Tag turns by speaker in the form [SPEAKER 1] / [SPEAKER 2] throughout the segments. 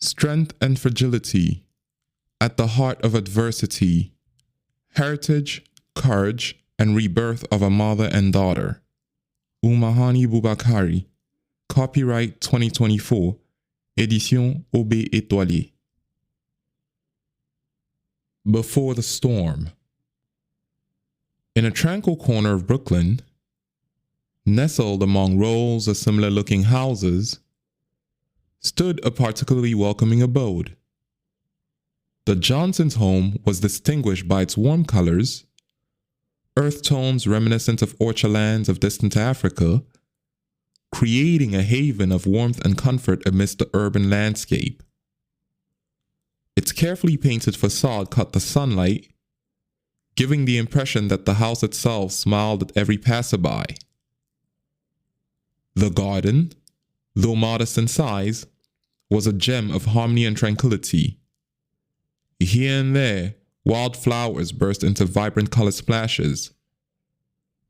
[SPEAKER 1] Strength and fragility, at the heart of adversity, heritage, courage, and rebirth of a mother and daughter. Umahani Boubakari, copyright 2024, édition Aubé Étoilé. Before the storm. In a tranquil corner of Brooklyn, nestled among rows of similar-looking houses, stood a particularly welcoming abode. The Johnsons' home was distinguished by its warm colors, earth tones reminiscent of orchardlands of distant Africa, creating a haven of warmth and comfort amidst the urban landscape. Its carefully painted facade caught the sunlight, giving the impression that the house itself smiled at every passerby. The garden, though modest in size, was a gem of harmony and tranquility. Here and there, wild flowers burst into vibrant color splashes.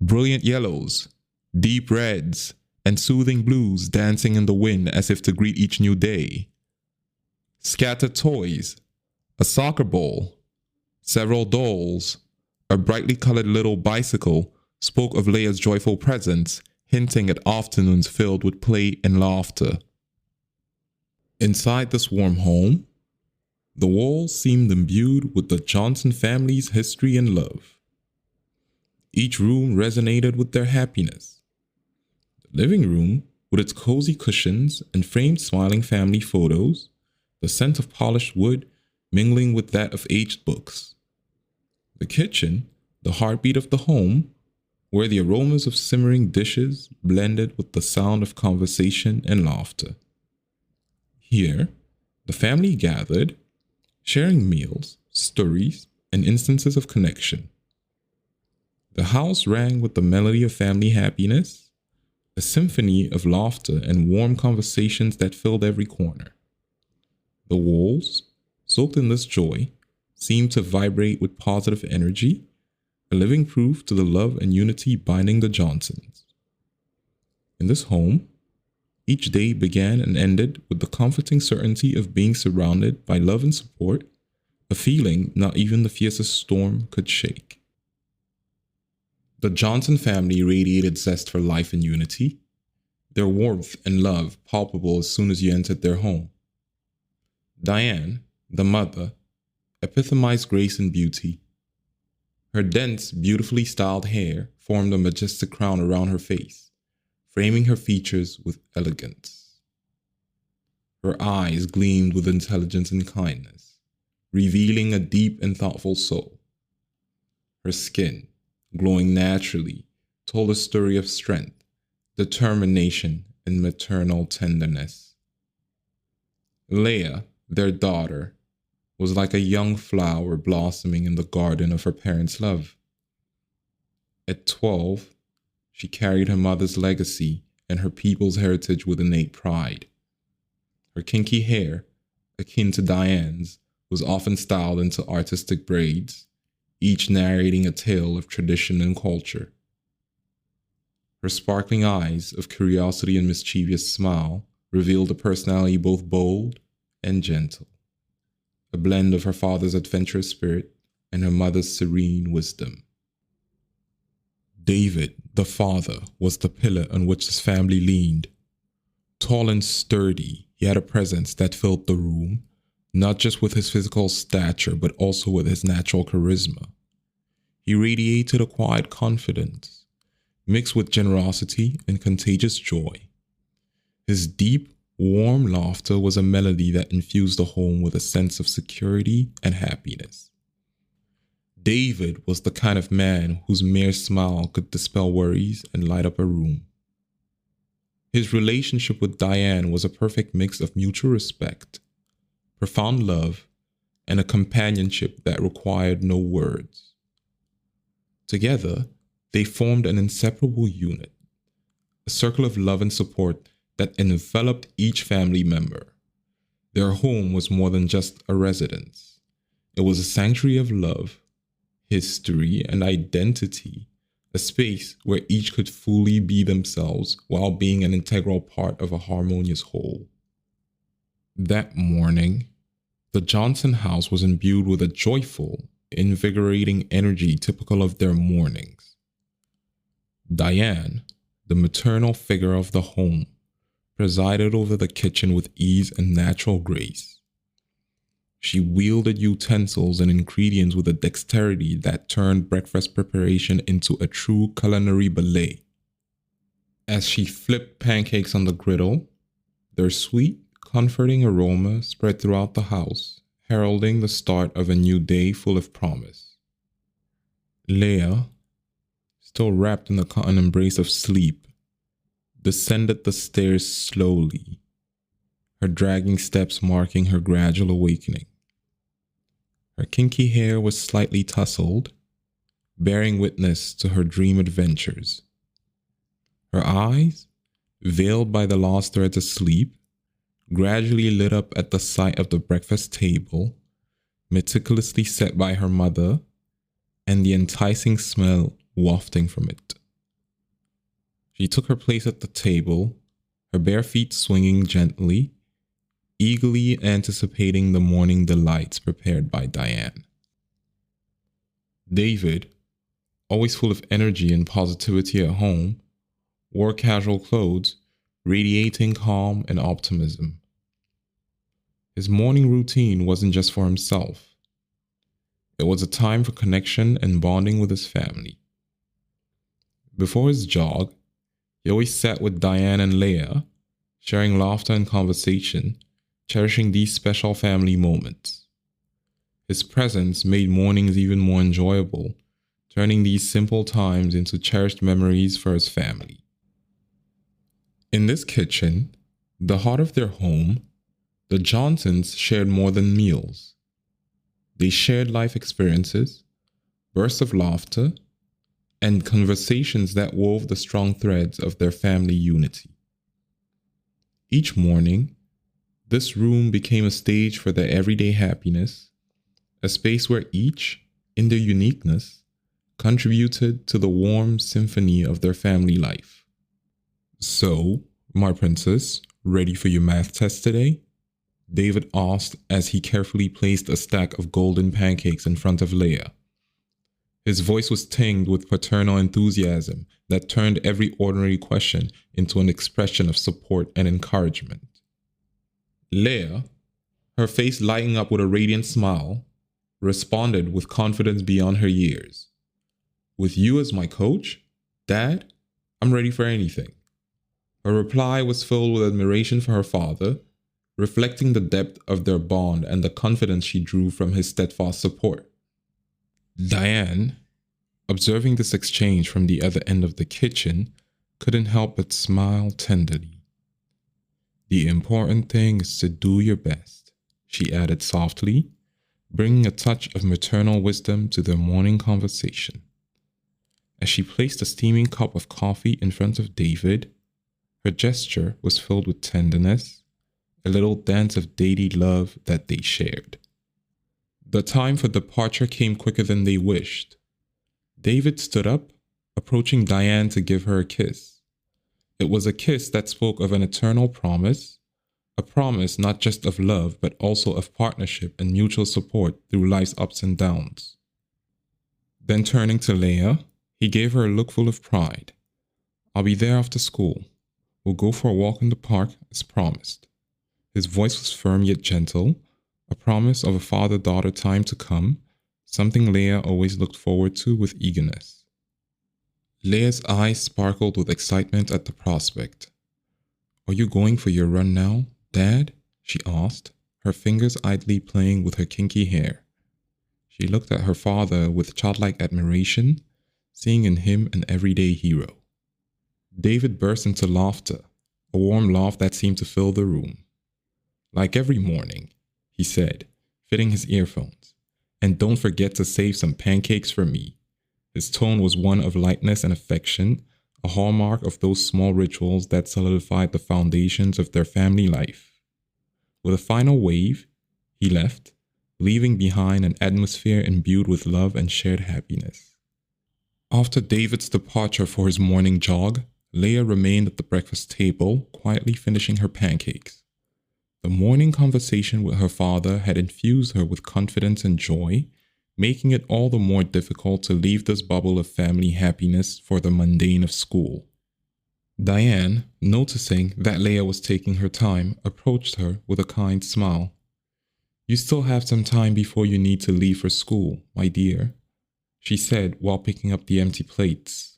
[SPEAKER 1] Brilliant yellows, deep reds, and soothing blues dancing in the wind as if to greet each new day. Scattered toys, a soccer ball, several dolls, a brightly colored little bicycle spoke of Leia's joyful presence, hinting at afternoons filled with play and laughter. Inside this warm home, the walls seemed imbued with the Johnson family's history and love. Each room resonated with their happiness. The living room, with its cozy cushions and framed smiling family photos, the scent of polished wood mingling with that of aged books. The kitchen, the heartbeat of the home, where the aromas of simmering dishes blended with the sound of conversation and laughter. Here, the family gathered, sharing meals, stories, and instances of connection. The house rang with the melody of family happiness, a symphony of laughter and warm conversations that filled every corner. The walls, soaked in this joy, seemed to vibrate with positive energy, a living proof to the love and unity binding the Johnsons. In this home, each day began and ended with the comforting certainty of being surrounded by love and support, a feeling not even the fiercest storm could shake. The Johnson family radiated zest for life and unity, their warmth and love palpable as soon as you entered their home. Diane, the mother, epitomized grace and beauty. Her dense, beautifully styled hair formed a majestic crown around her face, framing her features with elegance. Her eyes gleamed with intelligence and kindness, revealing a deep and thoughtful soul. Her skin, glowing naturally, told a story of strength, determination, and maternal tenderness. Leia, their daughter, was like a young flower blossoming in the garden of her parents' love. At 12, she carried her mother's legacy and her people's heritage with innate pride. Her kinky hair, akin to Diane's, was often styled into artistic braids, each narrating a tale of tradition and culture. Her sparkling eyes of curiosity and mischievous smile revealed a personality both bold and gentle, a blend of her father's adventurous spirit and her mother's serene wisdom. David, the father, was the pillar on which his family leaned. Tall and sturdy, he had a presence that filled the room, not just with his physical stature, but also with his natural charisma. He radiated a quiet confidence, mixed with generosity and contagious joy. His deep, warm laughter was a melody that infused the home with a sense of security and happiness. David was the kind of man whose mere smile could dispel worries and light up a room. His relationship with Diane was a perfect mix of mutual respect, profound love, and a companionship that required no words. Together, they formed an inseparable unit, a circle of love and support that enveloped each family member. Their home was more than just a residence. It was a sanctuary of love, history, and identity, a space where each could fully be themselves while being an integral part of a harmonious whole. That morning, the Johnson house was imbued with a joyful, invigorating energy typical of their mornings. Diane, the maternal figure of the home, presided over the kitchen with ease and natural grace. She wielded utensils and ingredients with a dexterity that turned breakfast preparation into a true culinary ballet. As she flipped pancakes on the griddle, their sweet, comforting aroma spread throughout the house, heralding the start of a new day full of promise. Leah, still wrapped in the cotton embrace of sleep, descended the stairs slowly, her dragging steps marking her gradual awakening. Her kinky hair was slightly tousled, bearing witness to her dream adventures. Her eyes, veiled by the lost threads of sleep, gradually lit up at the sight of the breakfast table, meticulously set by her mother, and the enticing smell wafting from it. She took her place at the table, her bare feet swinging gently, eagerly anticipating the morning delights prepared by Diane. David, always full of energy and positivity at home, wore casual clothes, radiating calm and optimism. His morning routine wasn't just for himself. It was a time for connection and bonding with his family. Before his jog, he always sat with Diane and Leah, sharing laughter and conversation, cherishing these special family moments. His presence made mornings even more enjoyable, turning these simple times into cherished memories for his family. In this kitchen, the heart of their home, the Johnsons shared more than meals. They shared life experiences, bursts of laughter, and conversations that wove the strong threads of their family unity. Each morning, this room became a stage for their everyday happiness, a space where each, in their uniqueness, contributed to the warm symphony of their family life. So, my princess, ready for your math test today? David asked as he carefully placed a stack of golden pancakes in front of Leah. His voice was tinged with paternal enthusiasm that turned every ordinary question into an expression of support and encouragement. Leah, her face lighting up with a radiant smile, responded with confidence beyond her years. "With you as my coach, Dad, I'm ready for anything." Her reply was filled with admiration for her father, reflecting the depth of their bond and the confidence she drew from his steadfast support. Diane, observing this exchange from the other end of the kitchen, couldn't help but smile tenderly. "The important thing is to do your best," she added softly, bringing a touch of maternal wisdom to their morning conversation. As she placed a steaming cup of coffee in front of David, her gesture was filled with tenderness, a little dance of daily love that they shared. The time for departure came quicker than they wished. David stood up, approaching Diane to give her a kiss. It was a kiss that spoke of an eternal promise, a promise not just of love but also of partnership and mutual support through life's ups and downs. Then turning to Leah, he gave her a look full of pride. "I'll be there after school. We'll go for a walk in the park as promised." His voice was firm yet gentle, a promise of a father-daughter time to come, something Leah always looked forward to with eagerness. Leah's eyes sparkled with excitement at the prospect. "Are you going for your run now, Dad?" she asked, her fingers idly playing with her kinky hair. She looked at her father with childlike admiration, seeing in him an everyday hero. David burst into laughter, a warm laugh that seemed to fill the room. "Like every morning," he said, fitting his earphones. "And don't forget to save some pancakes for me." His tone was one of lightness and affection, a hallmark of those small rituals that solidified the foundations of their family life. With a final wave, he left, leaving behind an atmosphere imbued with love and shared happiness. After David's departure for his morning jog, Leah remained at the breakfast table, quietly finishing her pancakes. The morning conversation with her father had infused her with confidence and joy, making it all the more difficult to leave this bubble of family happiness for the mundane of school. Diane, noticing that Leia was taking her time, approached her with a kind smile. "You still have some time before you need to leave for school, my dear," she said while picking up the empty plates.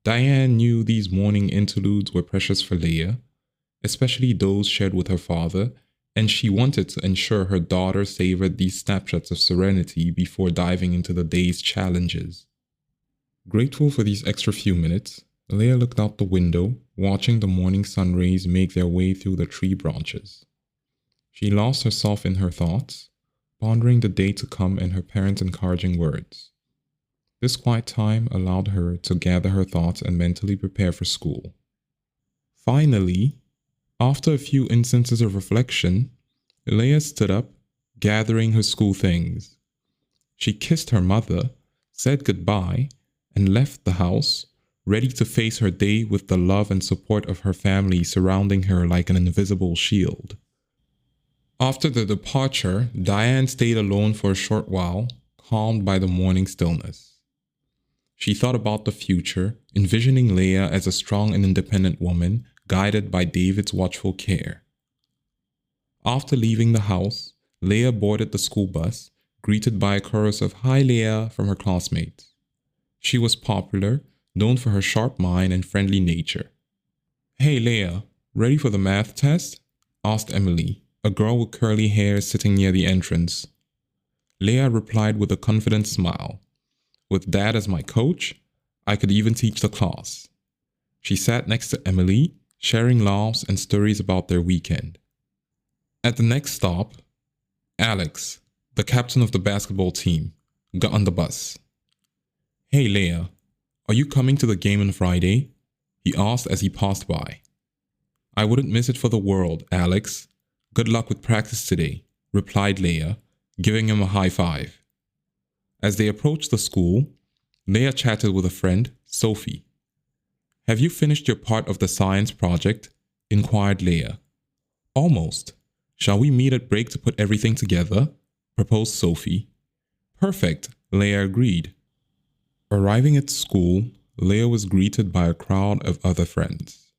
[SPEAKER 1] Diane knew these morning interludes were precious for Leia, especially those shared with her father, and she wanted to ensure her daughter savored these snapshots of serenity before diving into the day's challenges. Grateful for these extra few minutes, Leia looked out the window, watching the morning sun rays make their way through the tree branches. She lost herself in her thoughts, pondering the day to come and her parents' encouraging words. This quiet time allowed her to gather her thoughts and mentally prepare for school. Finally, after a few instances of reflection, Leia stood up, gathering her school things. She kissed her mother, said goodbye, and left the house, ready to face her day with the love and support of her family surrounding her like an invisible shield. After the departure, Diane stayed alone for a short while, calmed by the morning stillness. She thought about the future, envisioning Leia as a strong and independent woman, guided by David's watchful care. After leaving the house, Leia boarded the school bus, greeted by a chorus of "Hi Leia" from her classmates. She was popular, known for her sharp mind and friendly nature. "Hey Leia, ready for the math test?" asked Emily, a girl with curly hair sitting near the entrance. Leia replied with a confident smile. "With Dad as my coach, I could even teach the class." She sat next to Emily, sharing laughs and stories about their weekend. At the next stop, Alex, the captain of the basketball team, got on the bus. "Hey Leia, are you coming to the game on Friday?" he asked as he passed by. "I wouldn't miss it for the world, Alex. Good luck with practice today," replied Leia, giving him a high five. As they approached the school, Leia chatted with a friend, Sophie. "Have you finished your part of the science project?" inquired Leia. "Almost. Shall we meet at break to put everything together?" proposed Sophie. "Perfect," Leia agreed. Arriving at school, Leia was greeted by a crowd of other friends.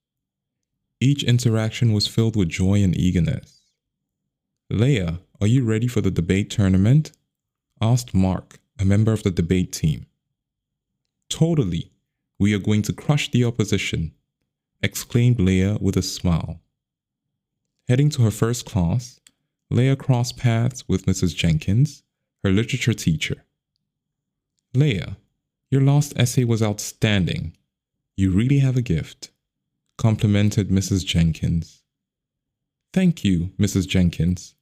[SPEAKER 1] Each interaction was filled with joy and eagerness. "Leia, are you ready for the debate tournament?" asked Mark, a member of the debate team. "Totally. We are going to crush the opposition," exclaimed Leia with a smile. Heading to her first class, Leia crossed paths with Mrs. Jenkins, her literature teacher. "Leia, your last essay was outstanding. You really have a gift," complimented Mrs. Jenkins. "Thank you, Mrs. Jenkins.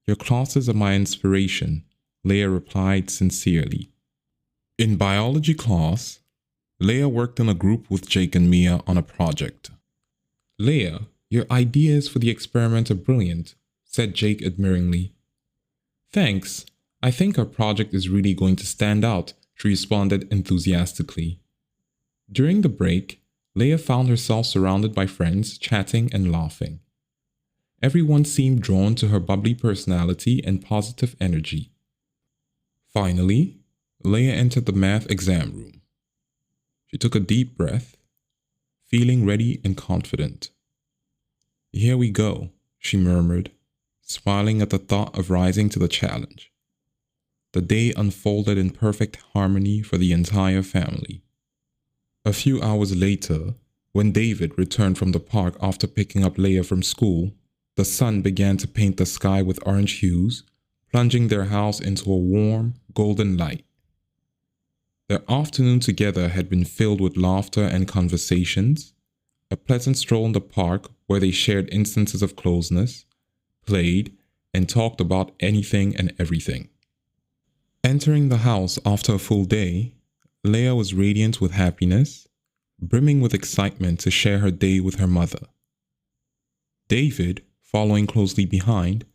[SPEAKER 1] Your classes are my inspiration," Leia replied sincerely. In biology class, Leia worked in a group with Jake and Mia on a project. "Leia, your ideas for the experiment are brilliant," said Jake admiringly. "Thanks. I think our project is really going to stand out," she responded enthusiastically. During the break, Leia found herself surrounded by friends chatting and laughing. Everyone seemed drawn to her bubbly personality and positive energy. Finally, Leia entered the math exam room. She took a deep breath, feeling ready and confident. "Here we go," she murmured, smiling at the thought of rising to the challenge. The day unfolded in perfect harmony for the entire family. A few hours later, when David returned from the park after picking up Leia from school, the sun began to paint the sky with orange hues, plunging their house into a warm, golden light. Their afternoon together had been filled with laughter and conversations, a pleasant stroll in the park where they shared instances of closeness, played, and talked about anything and everything. Entering the house after a full day, Leia was radiant with happiness, brimming with excitement to share her day with her mother. David, following closely behind,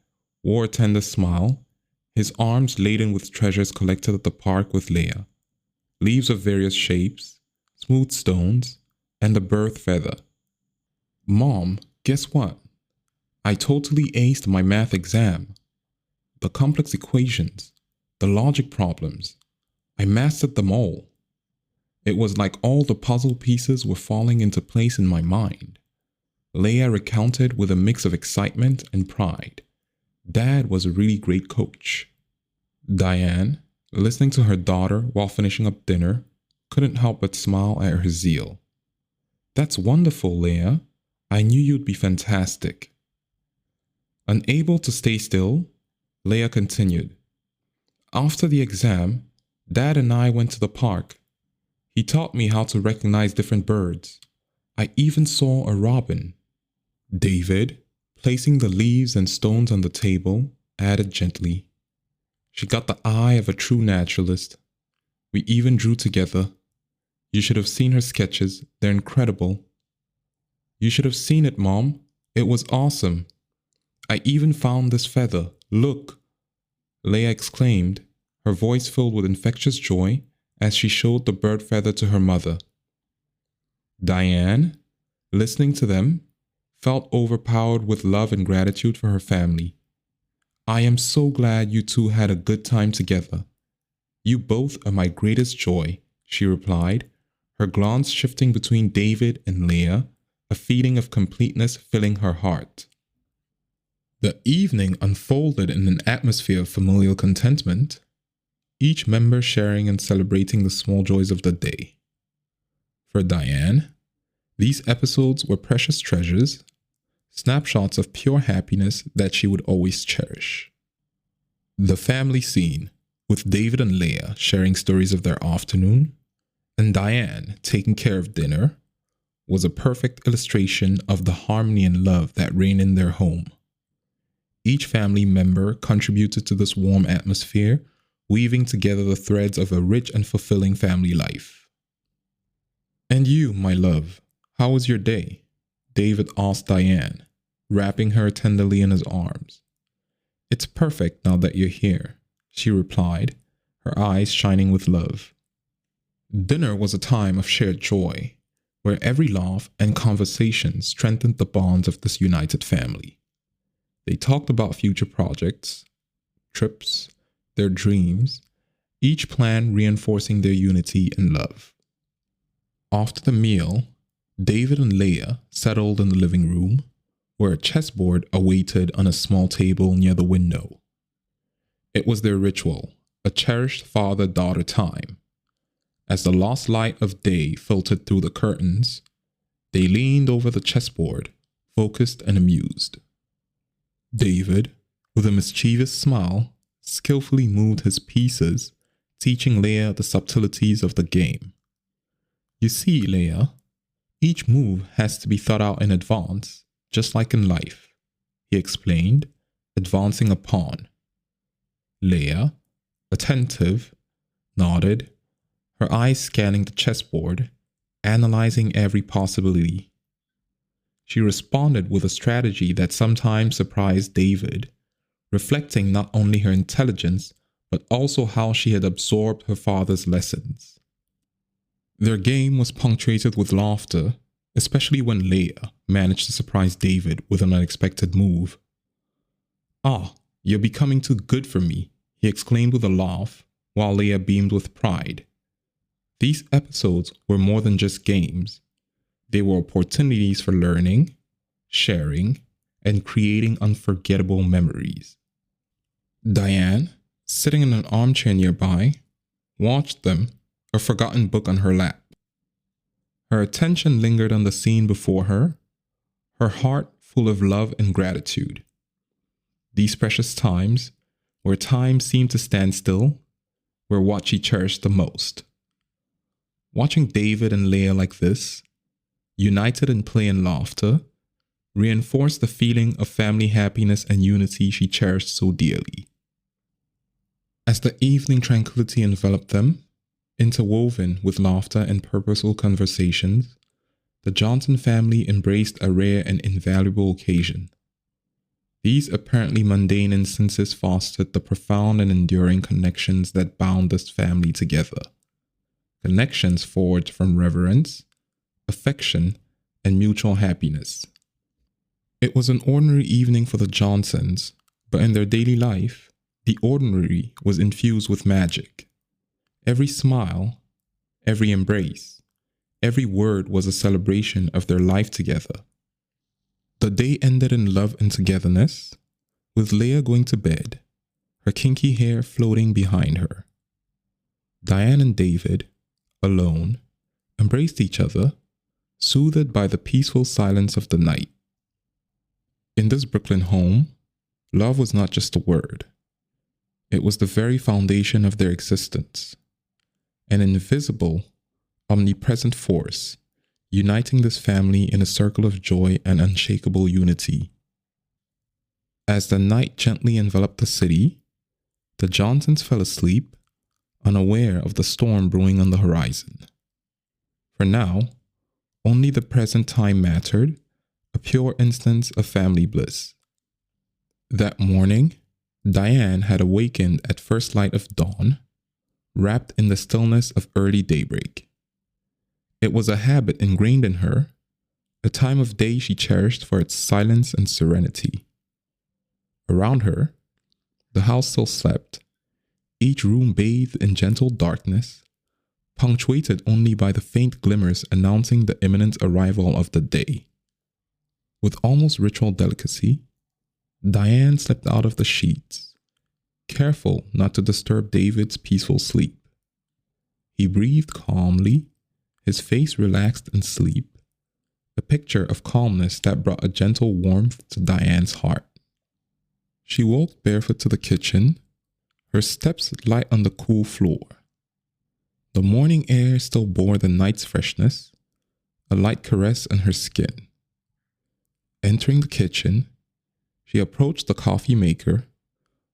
[SPEAKER 1] wore a tender smile, his arms laden with treasures collected at the park with Leia. Leaves of various shapes, smooth stones, and a bird feather. "Mom, guess what? I totally aced my math exam. The complex equations, the logic problems, I mastered them all. It was like all the puzzle pieces were falling into place in my mind. Leah recounted with a mix of excitement and pride. Dad was a really great coach. Diane, listening to her daughter while finishing up dinner, couldn't help but smile at her zeal. That's wonderful, Leah. I knew you'd be fantastic. Unable to stay still, Leah continued. After the exam, Dad and I went to the park. He taught me how to recognize different birds. I even saw a robin. David, placing the leaves and stones on the table, added gently. She got the eye of a true naturalist. We even drew together. You should have seen her sketches. They're incredible. You should have seen it, Mom. It was awesome. I even found this feather. Look! Leah exclaimed, her voice filled with infectious joy as she showed the bird feather to her mother. Diane, listening to them, felt overpowered with love and gratitude for her family. I am so glad you two had a good time together. You both are my greatest joy, she replied, her glance shifting between David and Leah, a feeling of completeness filling her heart. The evening unfolded in an atmosphere of familial contentment, each member sharing and celebrating the small joys of the day. For Diane, these episodes were precious treasures, snapshots of pure happiness that she would always cherish. The family scene, with David and Leah sharing stories of their afternoon, and Diane taking care of dinner, was a perfect illustration of the harmony and love that reigned in their home. Each family member contributed to this warm atmosphere, weaving together the threads of a rich and fulfilling family life. And you, my love, how was your day? David asked Diane, wrapping her tenderly in his arms. It's perfect now that you're here, she replied, her eyes shining with love. Dinner was a time of shared joy, where every laugh and conversation strengthened the bonds of this united family. They talked about future projects, trips, their dreams, each plan reinforcing their unity and love. After the meal, David and Leah settled in the living room, where a chessboard awaited on a small table near the window. It was their ritual, a cherished father-daughter time. As the last light of day filtered through the curtains, they leaned over the chessboard, focused and amused. David, with a mischievous smile, skillfully moved his pieces, teaching Leah the subtleties of the game. You see, Leah, each move has to be thought out in advance, just like in life, he explained, advancing a pawn. Leah, attentive, nodded, her eyes scanning the chessboard, analyzing every possibility. She responded with a strategy that sometimes surprised David, reflecting not only her intelligence, but also how she had absorbed her father's lessons. Their game was punctuated with laughter, especially when Leah managed to surprise David with an unexpected move. Ah, you're becoming too good for me, he exclaimed with a laugh, while Leah beamed with pride. These episodes were more than just games. They were opportunities for learning, sharing, and creating unforgettable memories. Diane, sitting in an armchair nearby, watched them, a forgotten book on her lap. Her attention lingered on the scene before her, her heart full of love and gratitude. These precious times, where time seemed to stand still, were what she cherished the most. Watching David and Leah like this, united in play and laughter, reinforced the feeling of family happiness and unity she cherished so dearly. As the evening tranquility enveloped them, interwoven with laughter and purposeful conversations, the Johnson family embraced a rare and invaluable occasion. These apparently mundane instances fostered the profound and enduring connections that bound this family together. Connections forged from reverence, affection, and mutual happiness. It was an ordinary evening for the Johnsons, but in their daily life, the ordinary was infused with magic. Every smile, every embrace, every word was a celebration of their life together. The day ended in love and togetherness, with Leah going to bed, her kinky hair floating behind her. Diane and David, alone, embraced each other, soothed by the peaceful silence of the night. In this Brooklyn home, love was not just a word. It was the very foundation of their existence, an invisible, omnipresent force uniting this family in a circle of joy and unshakable unity. As the night gently enveloped the city, the Johnsons fell asleep, unaware of the storm brewing on the horizon. For now, only the present time mattered, a pure instance of family bliss. That morning, Diane had awakened at first light of dawn, wrapped in the stillness of early daybreak. It was a habit ingrained in her, a time of day she cherished for its silence and serenity. Around her, the house still slept, each room bathed in gentle darkness, punctuated only by the faint glimmers announcing the imminent arrival of the day. With almost ritual delicacy, Diane slipped out of the sheets, careful not to disturb David's peaceful sleep. He breathed calmly, his face relaxed in sleep, a picture of calmness that brought a gentle warmth to Diane's heart. She walked barefoot to the kitchen, her steps light on the cool floor. The morning air still bore the night's freshness, a light caress on her skin. Entering the kitchen, she approached the coffee maker,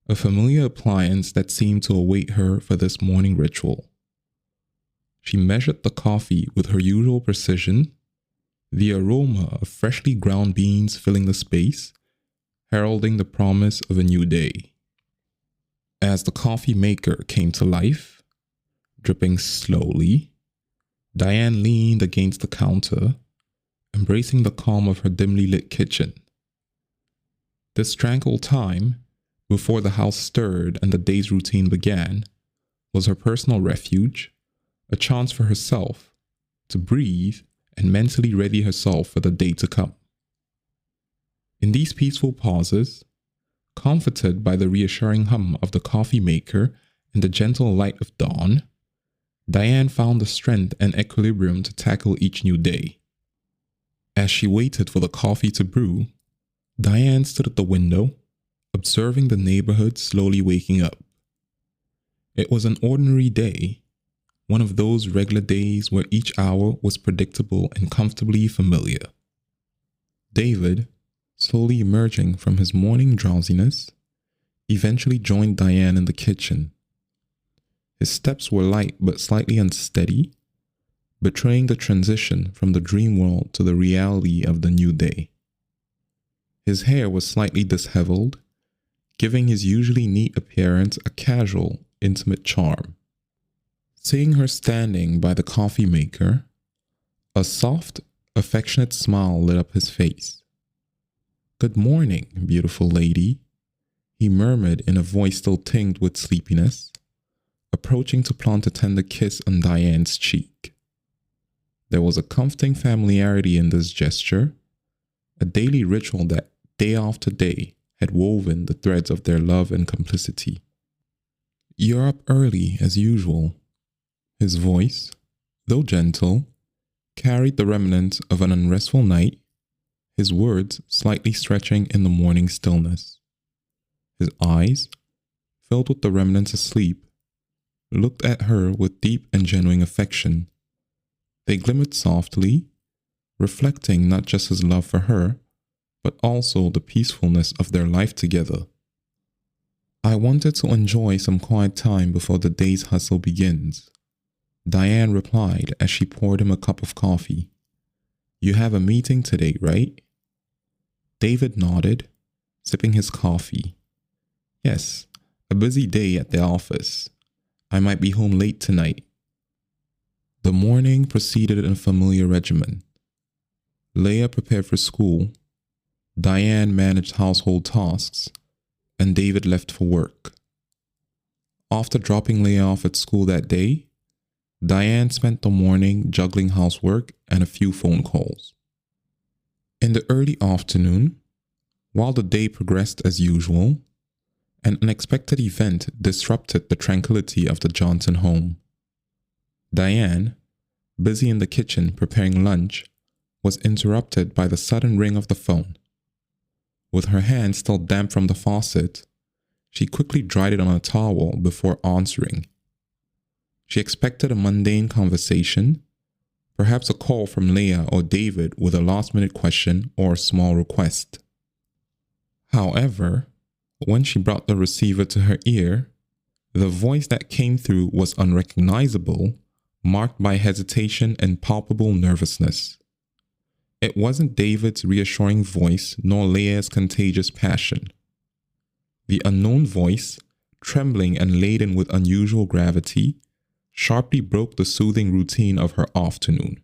[SPEAKER 1] a familiar appliance that seemed to await her for this morning ritual. She measured the coffee with her usual precision, the aroma of freshly ground beans filling the space, heralding the promise of a new day. As the coffee maker came to life, dripping slowly, Diane leaned against the counter, embracing the calm of her dimly lit kitchen. This tranquil time, before the house stirred and the day's routine began, was her personal refuge, a chance for herself to breathe and mentally ready herself for the day to come. In these peaceful pauses, comforted by the reassuring hum of the coffee maker and the gentle light of dawn, Diane found the strength and equilibrium to tackle each new day. As she waited for the coffee to brew, Diane stood at the window, observing the neighborhood slowly waking up. It was an ordinary day, one of those regular days where each hour was predictable and comfortably familiar. David, slowly emerging from his morning drowsiness, eventually joined Diane in the kitchen. His steps were light but slightly unsteady, betraying the transition from the dream world to the reality of the new day. His hair was slightly disheveled, giving his usually neat appearance a casual, intimate charm. Seeing her standing by the coffee maker, a soft, affectionate smile lit up his face. "Good morning, beautiful lady," he murmured in a voice still tinged with sleepiness, approaching to plant a tender kiss on Diane's cheek. There was a comforting familiarity in this gesture, a daily ritual that, day after day, had woven the threads of their love and complicity. "You're up early, as usual." His voice, though gentle, carried the remnants of an unrestful night, his words slightly stretching in the morning stillness. His eyes, filled with the remnants of sleep, looked at her with deep and genuine affection. They glimmered softly, reflecting not just his love for her, but also the peacefulness of their life together. "I wanted to enjoy some quiet time before the day's hustle begins," Diane replied as she poured him a cup of coffee. "You have a meeting today, right?" David nodded, sipping his coffee. "Yes, a busy day at the office. I might be home late tonight." The morning proceeded in a familiar regimen. Leah prepared for school, Diane managed household tasks, and David left for work. After dropping Leah off at school that day, Diane spent the morning juggling housework and a few phone calls. In the early afternoon, while the day progressed as usual, an unexpected event disrupted the tranquility of the Johnson home. Diane, busy in the kitchen preparing lunch, was interrupted by the sudden ring of the phone. With her hand still damp from the faucet, she quickly dried it on a towel before answering. She expected a mundane conversation, perhaps a call from Leah or David with a last-minute question or a small request. However, when she brought the receiver to her ear, the voice that came through was unrecognizable, marked by hesitation and palpable nervousness. It wasn't David's reassuring voice nor Leah's contagious passion. The unknown voice, trembling and laden with unusual gravity, sharply broke the soothing routine of her afternoon.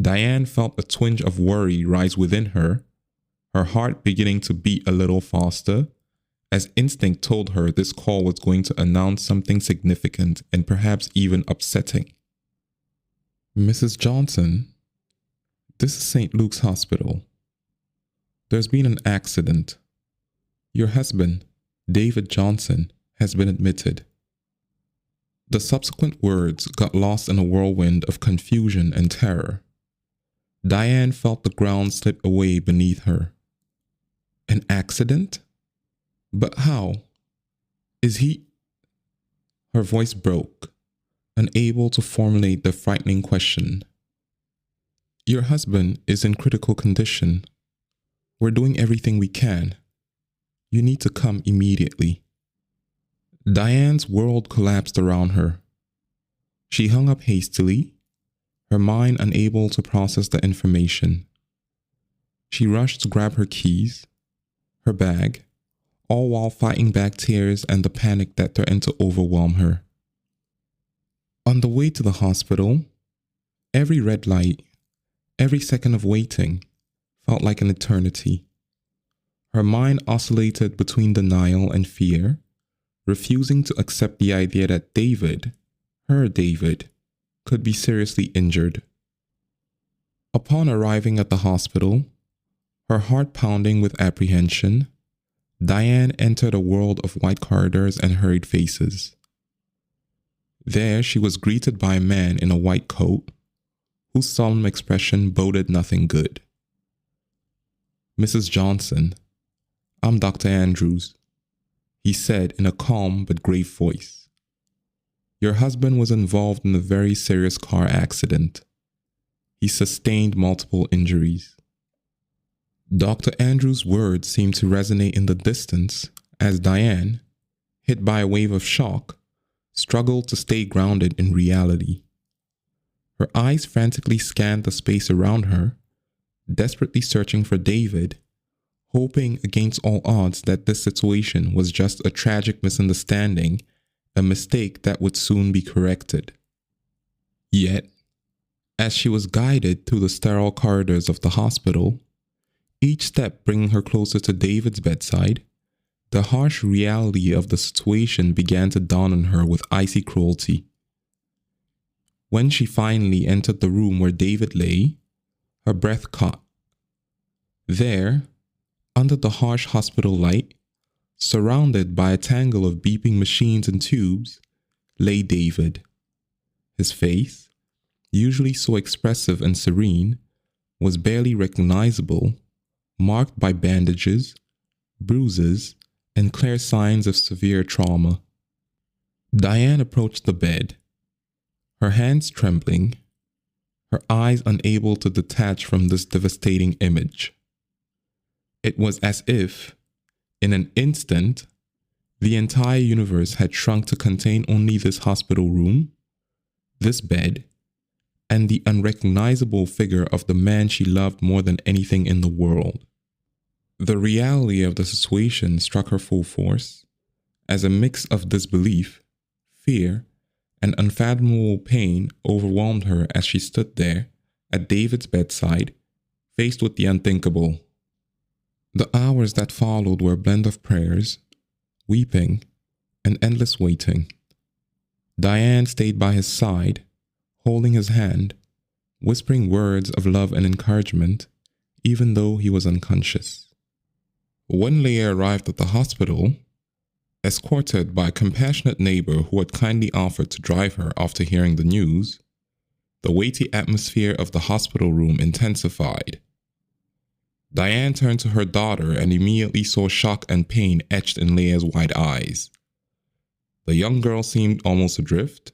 [SPEAKER 1] Diane felt a twinge of worry rise within her heart beginning to beat a little faster, as instinct told her this call was going to announce something significant and perhaps even upsetting. "Mrs. Johnson, this is St. Luke's Hospital. There's been an accident. Your husband, David Johnson, has been admitted." The subsequent words got lost in a whirlwind of confusion and terror. Diane felt the ground slip away beneath her. An accident? But how? Is he? Her voice broke, unable to formulate the frightening question. "Your husband is in critical condition. We're doing everything we can. You need to come immediately." Diane's world collapsed around her. She hung up hastily, her mind unable to process the information. She rushed to grab her keys, her bag, all while fighting back tears and the panic that threatened to overwhelm her. On the way to the hospital, every red light, every second of waiting, felt like an eternity. Her mind oscillated between denial and fear, refusing to accept the idea that David, her David, could be seriously injured. Upon arriving at the hospital, her heart pounding with apprehension, Diane entered a world of white corridors and hurried faces. There she was greeted by a man in a white coat, whose solemn expression boded nothing good. "Mrs. Johnson, I'm Dr. Andrews," he said in a calm but grave voice. "Your husband was involved in a very serious car accident. He sustained multiple injuries." Dr. Andrews' words seemed to resonate in the distance as Diane, hit by a wave of shock, struggled to stay grounded in reality. Her eyes frantically scanned the space around her, desperately searching for David, hoping against all odds that this situation was just a tragic misunderstanding, a mistake that would soon be corrected. Yet, as she was guided through the sterile corridors of the hospital, each step bringing her closer to David's bedside, the harsh reality of the situation began to dawn on her with icy cruelty. When she finally entered the room where David lay, her breath caught. There, under the harsh hospital light, surrounded by a tangle of beeping machines and tubes, lay David. His face, usually so expressive and serene, was barely recognizable, marked by bandages, bruises, and clear signs of severe trauma. Diane approached the bed, her hands trembling, her eyes unable to detach from this devastating image. It was as if, in an instant, the entire universe had shrunk to contain only this hospital room, this bed, and the unrecognizable figure of the man she loved more than anything in the world. The reality of the situation struck her full force, as a mix of disbelief, fear, and unfathomable pain overwhelmed her as she stood there, at David's bedside, faced with the unthinkable. The hours that followed were a blend of prayers, weeping, and endless waiting. Diane stayed by his side, holding his hand, whispering words of love and encouragement, even though he was unconscious. When Leah arrived at the hospital, escorted by a compassionate neighbor who had kindly offered to drive her after hearing the news, the weighty atmosphere of the hospital room intensified. Diane turned to her daughter and immediately saw shock and pain etched in Leah's wide eyes. The young girl seemed almost adrift,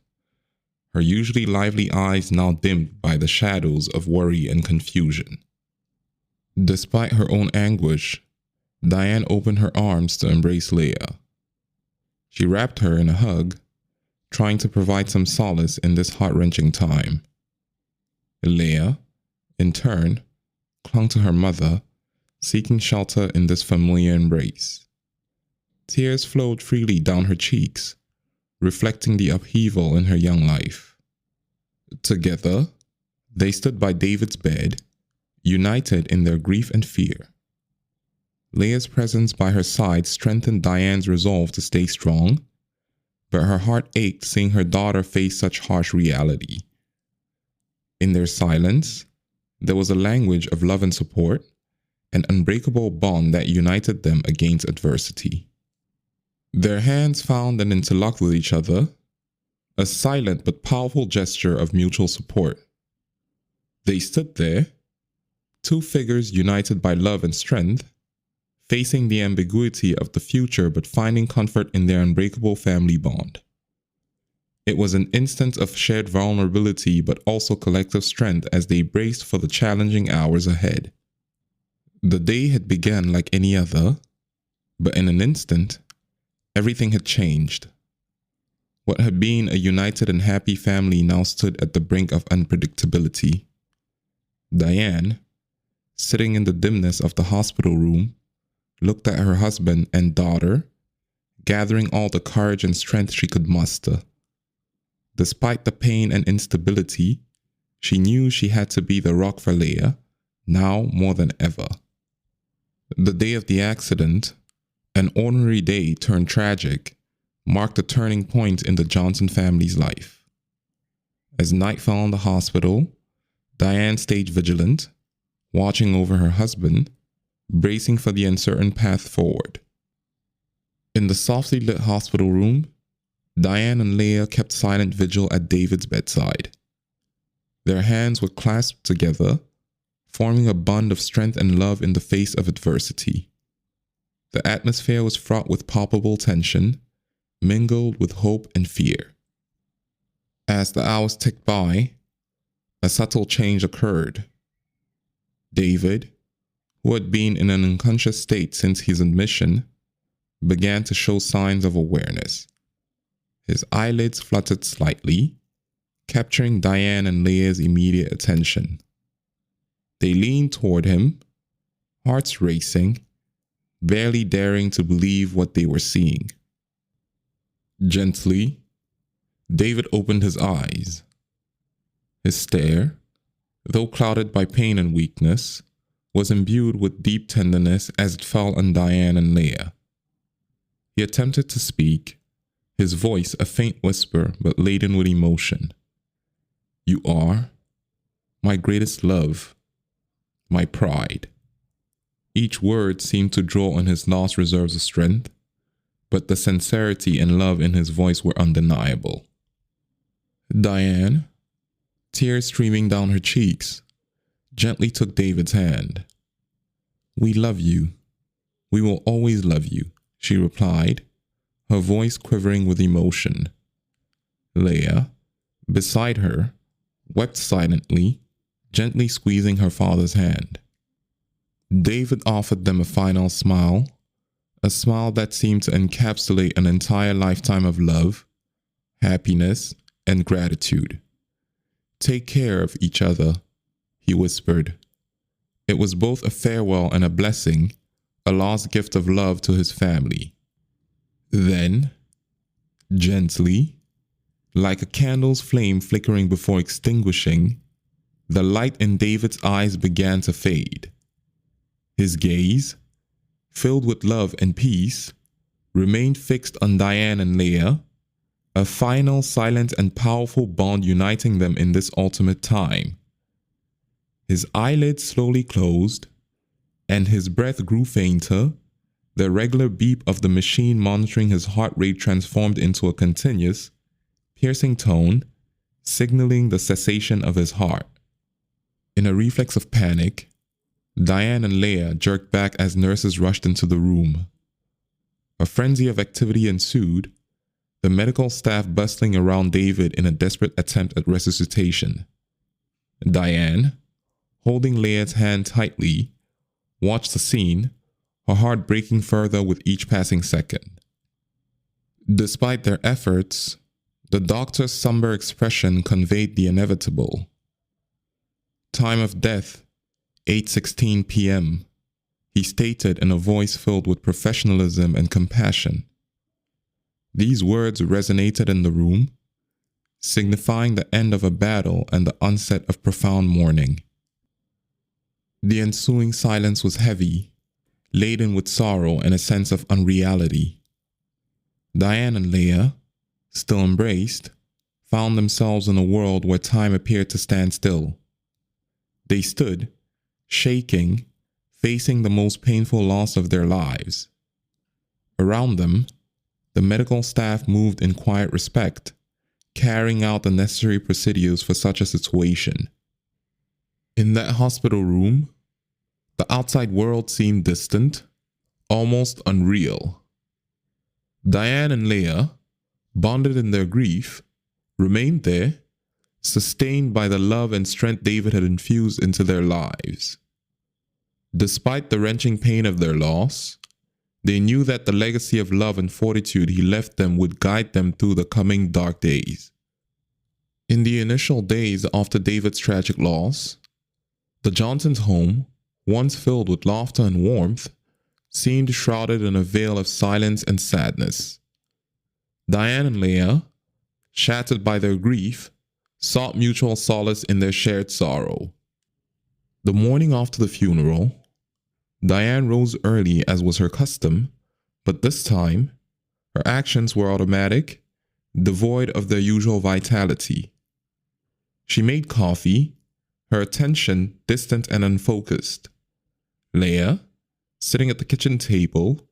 [SPEAKER 1] her usually lively eyes now dimmed by the shadows of worry and confusion. Despite her own anguish, Diane opened her arms to embrace Leah. She wrapped her in a hug, trying to provide some solace in this heart-wrenching time. Leah, in turn, clung to her mother, seeking shelter in this familiar embrace. Tears flowed freely down her cheeks, reflecting the upheaval in her young life. Together, they stood by David's bed, united in their grief and fear. Leah's presence by her side strengthened Diane's resolve to stay strong, but her heart ached seeing her daughter face such harsh reality. In their silence, there was a language of love and support, an unbreakable bond that united them against adversity. Their hands found and interlocked with each other, a silent but powerful gesture of mutual support. They stood there, two figures united by love and strength, facing the ambiguity of the future but finding comfort in their unbreakable family bond. It was an instant of shared vulnerability but also collective strength as they braced for the challenging hours ahead. The day had begun like any other, but in an instant, everything had changed. What had been a united and happy family now stood at the brink of unpredictability. Diane, sitting in the dimness of the hospital room, looked at her husband and daughter, gathering all the courage and strength she could muster. Despite the pain and instability, she knew she had to be the rock for Leah, now more than ever. The day of the accident, an ordinary day turned tragic, marked a turning point in the Johnson family's life. As night fell on the hospital, Diane stayed vigilant, watching over her husband, bracing for the uncertain path forward. In the softly lit hospital room, Diane and Leah kept silent vigil at David's bedside. Their hands were clasped together, forming a bond of strength and love in the face of adversity. The atmosphere was fraught with palpable tension, mingled with hope and fear. As the hours ticked by, a subtle change occurred. David, who had been in an unconscious state since his admission, began to show signs of awareness. His eyelids fluttered slightly, capturing Diane and Leah's immediate attention. They leaned toward him, hearts racing, barely daring to believe what they were seeing. Gently, David opened his eyes. His stare, though clouded by pain and weakness, was imbued with deep tenderness as it fell on Diane and Leah. He attempted to speak, his voice a faint whisper but laden with emotion. "You are my greatest love, my pride." Each word seemed to draw on his last reserves of strength, but the sincerity and love in his voice were undeniable. Diane, tears streaming down her cheeks, gently took David's hand. "We love you. We will always love you," she replied, her voice quivering with emotion. Leah, beside her, wept silently, gently squeezing her father's hand. David offered them a final smile, a smile that seemed to encapsulate an entire lifetime of love, happiness, and gratitude. "Take care of each other," he whispered. It was both a farewell and a blessing, a last gift of love to his family. Then, gently, like a candle's flame flickering before extinguishing, the light in David's eyes began to fade. His gaze, filled with love and peace, remained fixed on Diane and Leah, a final, silent, and powerful bond uniting them in this ultimate time. His eyelids slowly closed, and his breath grew fainter. The regular beep of the machine monitoring his heart rate transformed into a continuous, piercing tone, signaling the cessation of his heart. In a reflex of panic, Diane and Leah jerked back as nurses rushed into the room. A frenzy of activity ensued, the medical staff bustling around David in a desperate attempt at resuscitation. Diane, holding Leah's hand tightly, watched the scene, her heart breaking further with each passing second. Despite their efforts, the doctor's somber expression conveyed the inevitable. Time of death, 8:16 p.m., he stated in a voice filled with professionalism and compassion. These words resonated in the room, signifying the end of a battle and the onset of profound mourning. The ensuing silence was heavy, laden with sorrow and a sense of unreality. Diane and Leah, still embraced, found themselves in a world where time appeared to stand still. They stood, shaking, facing the most painful loss of their lives. Around them, the medical staff moved in quiet respect, carrying out the necessary procedures for such a situation. In that hospital room, the outside world seemed distant, almost unreal. Diane and Leah, bonded in their grief, remained there, sustained by the love and strength David had infused into their lives. Despite the wrenching pain of their loss, they knew that the legacy of love and fortitude he left them would guide them through the coming dark days. In the initial days after David's tragic loss, the Johnsons' home, once filled with laughter and warmth, seemed shrouded in a veil of silence and sadness. Diane and Leah, shattered by their grief, sought mutual solace in their shared sorrow. The morning after the funeral, Diane rose early as was her custom, but this time, her actions were automatic, devoid of their usual vitality. She made coffee, her attention distant and unfocused. Leah, sitting at the kitchen table,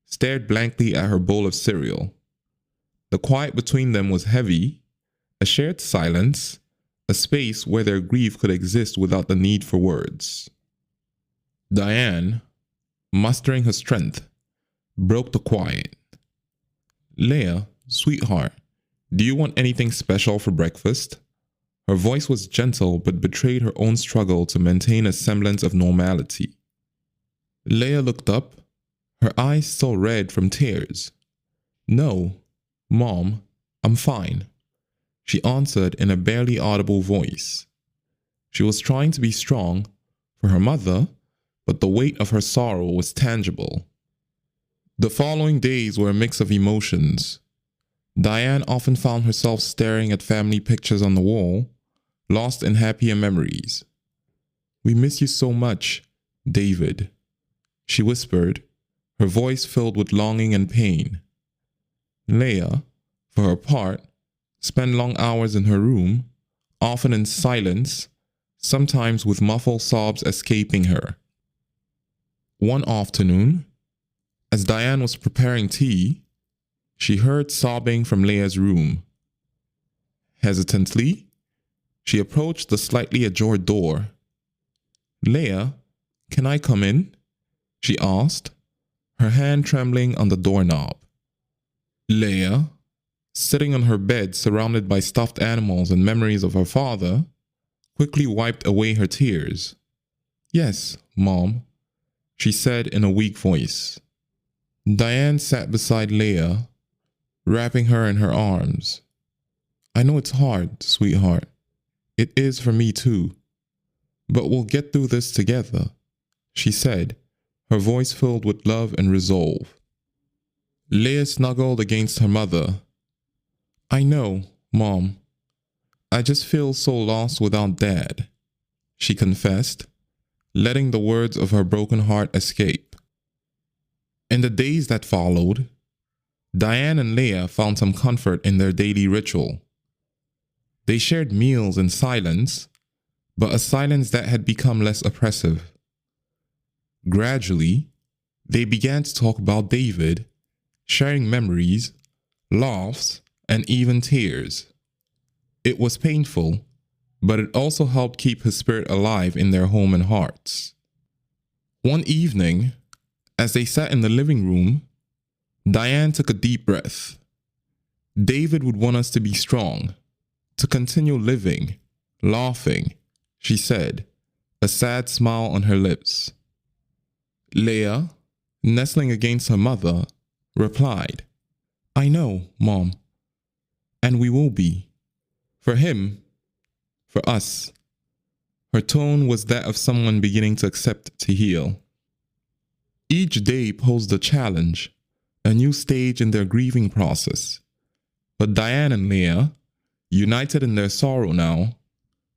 [SPEAKER 1] stared blankly at her bowl of cereal. The quiet between them was heavy, a shared silence, a space where their grief could exist without the need for words. Diane, mustering her strength, broke the quiet. "Leah, sweetheart, do you want anything special for breakfast?" Her voice was gentle but betrayed her own struggle to maintain a semblance of normality. Leah looked up, her eyes still red from tears. "No, Mom, I'm fine," she answered in a barely audible voice. She was trying to be strong for her mother, but the weight of her sorrow was tangible. The following days were a mix of emotions. Diane often found herself staring at family pictures on the wall, lost in happier memories. "We miss you so much, David," she whispered, her voice filled with longing and pain. Leah, for her part, spent long hours in her room, often in silence, sometimes with muffled sobs escaping her. One afternoon, as Diane was preparing tea, she heard sobbing from Leah's room. Hesitantly, she approached the slightly ajar door. "Leah, can I come in?" she asked, her hand trembling on the doorknob. Leah, sitting on her bed surrounded by stuffed animals and memories of her father, quickly wiped away her tears. "Yes, Mom," she said in a weak voice. Diane sat beside Leah, wrapping her in her arms. "I know it's hard, sweetheart. It is for me too. But we'll get through this together," she said, her voice filled with love and resolve. Leah snuggled against her mother. "I know, Mom. I just feel so lost without Dad," she confessed, letting the words of her broken heart escape. In the days that followed, Diane and Leah found some comfort in their daily ritual. They shared meals in silence, but a silence that had become less oppressive. Gradually, they began to talk about David, sharing memories, laughs, and even tears. It was painful, but it also helped keep his spirit alive in their home and hearts. One evening, as they sat in the living room, Diane took a deep breath. David would want us to be strong, to continue living, laughing, she said, a sad smile on her lips. Leah, nestling against her mother, replied, "I know, Mom, and we will be. For him, for us." Her tone was that of someone beginning to accept to heal. Each day posed a challenge, a new stage in their grieving process. But Diane and Leah, united in their sorrow now,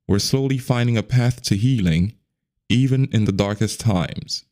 [SPEAKER 1] were slowly finding a path to healing, even in the darkest times.